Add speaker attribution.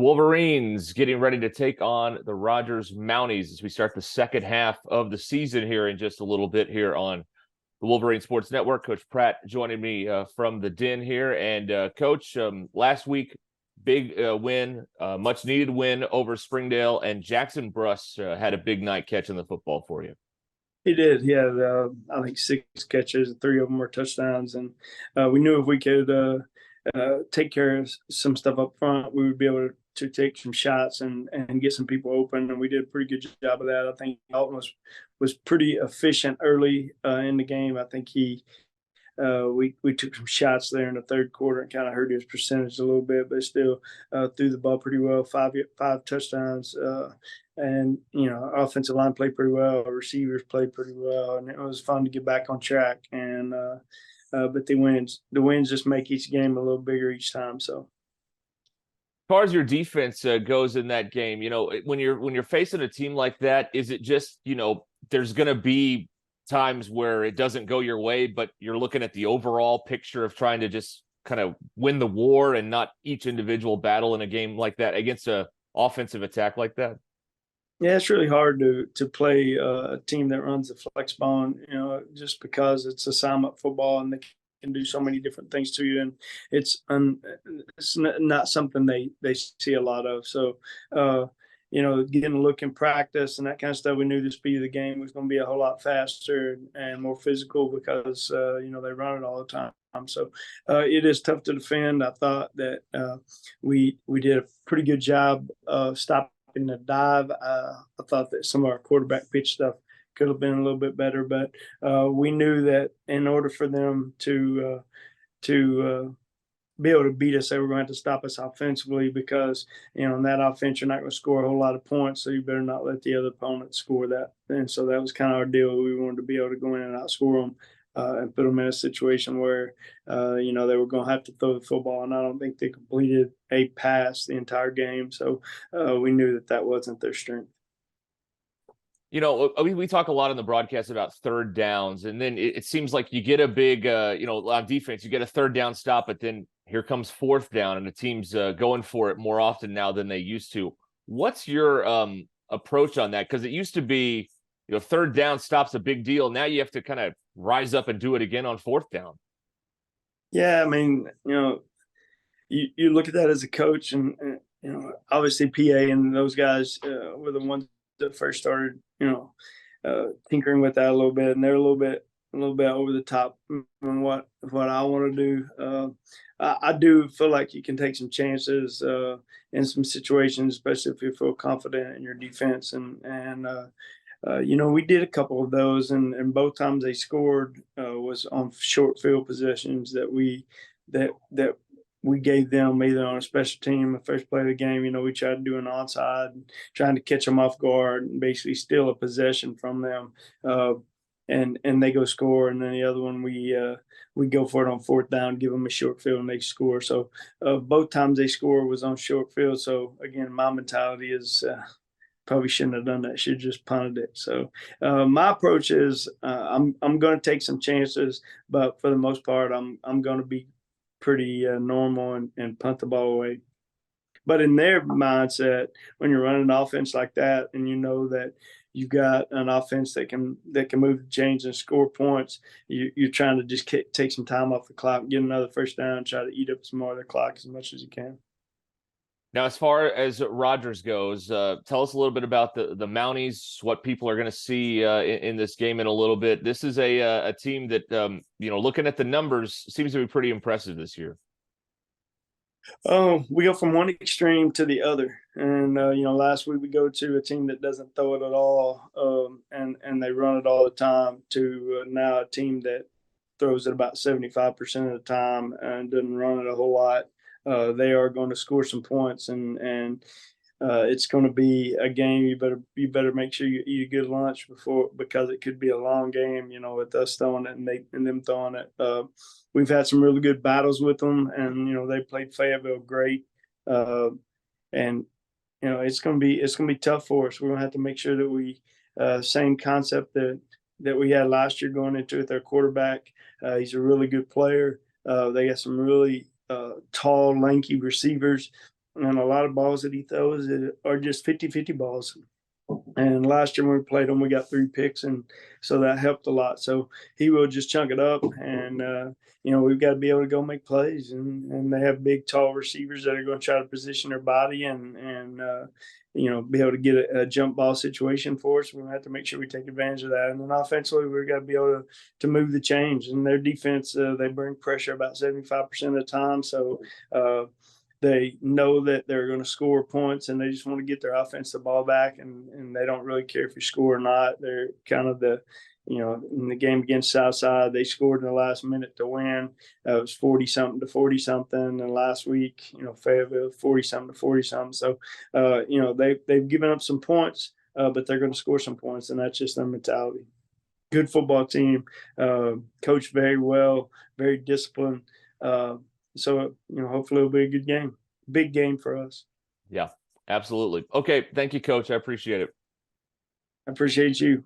Speaker 1: Wolverines getting ready to take on the Rogers Mounties as we start the second half of the season here in just a little bit here on the Wolverine Sports Network. Coach Pratt joining me from the Den here. And Coach, last week, big win, much needed win over Springdale, and Jackson Bruss had a big night catching the football for you.
Speaker 2: He did. He had, I think, 6 catches, 3 of them were touchdowns. And we knew if we could take care of some stuff up front, we would be able to take some shots and get some people open. And we did a pretty good job of that. I think Dalton was pretty efficient early in the game. I think we took some shots there in the third quarter and kind of hurt his percentage a little bit, but still threw the ball pretty well. Five touchdowns. And, offensive line played pretty well. Our receivers played pretty well. And it was fun to get back on track. And but the wins just make each game a little bigger each time. So,
Speaker 1: as far as your defense goes in that game, when you're facing a team like that, is it just, there's going to be times where it doesn't go your way, but you're looking at the overall picture of trying to just kind of win the war and not each individual battle in a game like that against a offensive attack like that?
Speaker 2: Yeah, it's really hard to play a team that runs the flex bone, just because it's assignment football and they can do so many different things to you, and it's not something they see a lot of. So, getting a look in practice and that kind of stuff, we knew the speed of the game was going to be a whole lot faster and more physical because they run it all the time. So it is tough to defend. I thought that we did a pretty good job of stopping the dive. I thought that some of our quarterback pitch stuff could have been a little bit better, but we knew that in order for them to be able to beat us, they were going to have to stop us offensively because, in that offense, you're not going to score a whole lot of points, so you better not let the other opponent score that. And so that was kind of our deal. We wanted to be able to go in and outscore them and put them in a situation where, they were going to have to throw the football, and I don't think they completed a pass the entire game. So we knew that wasn't their strength.
Speaker 1: We talk a lot on the broadcast about third downs, and then it seems like you get a big, on defense, you get a third down stop, but then here comes fourth down, and the team's going for it more often now than they used to. What's your approach on that? Because it used to be, third down stops a big deal. Now you have to kind of rise up and do it again on fourth down.
Speaker 2: Yeah, I mean, you look at that as a coach, and obviously PA and those guys were the ones that first started, tinkering with that a little bit, and they're a little bit over the top on what I want to do. I do feel like you can take some chances in some situations, especially if you feel confident in your defense. And we did a couple of those, and both times they scored was on short field possessions that we gave them either on a special team, the first play of the game. We tried to do an onside, trying to catch them off guard and basically steal a possession from them. And they go score, and then the other one we go for it on fourth down, give them a short field, and they score. So both times they score was on short field. So again, my mentality is probably shouldn't have done that. Should have just punted it. So my approach is I'm going to take some chances, but for the most part, I'm going to be pretty normal and punt the ball away. But in their mindset, when you're running an offense like that, and that you've got an offense that can move the chains and score points, you're trying to just take some time off the clock, get another first down, try to eat up some more of the clock as much as you can.
Speaker 1: Now, as far as Rogers goes, tell us a little bit about the Mounties, what people are going to see in this game in a little bit. This is a team that, looking at the numbers, seems to be pretty impressive this year.
Speaker 2: We go from one extreme to the other. And, last week we go to a team that doesn't throw it at all, and they run it all the time, to now a team that throws it about 75% of the time and doesn't run it a whole lot. They are going to score some points, and it's going to be a game. You better make sure you eat a good lunch because it could be a long game. With us throwing it and them throwing it. We've had some really good battles with them, and they played Fayetteville great. And it's going to be tough for us. We're going to have to make sure that we same concept that we had last year going into it. Their quarterback, he's a really good player. They got some really tall, lanky receivers and a lot of balls that he throws are just 50-50 balls. And last year when we played him, we got 3 picks, and so that helped a lot. So he will just chunk it up, and we've got to be able to go make plays, and they have big, tall receivers that are going to try to position their body and be able to get a jump ball situation for us. We're going to have to make sure we take advantage of that. And then offensively, we've got to be able to move the chains. And their defense, they bring pressure about 75% of the time. So they know that they're going to score points, and they just want to get their offense the ball back, and they don't really care if you score or not. They're kind of in the game against Southside, they scored in the last minute to win. It was 40-something to 40-something. And last week, Fayetteville 40-something to 40-something. So, they've given up some points, but they're going to score some points, and that's just their mentality. Good football team, coached very well, very disciplined. So, hopefully it'll be a good game. Big game for us.
Speaker 1: Yeah, absolutely. Okay. Thank you, Coach. I appreciate it.
Speaker 2: I appreciate you.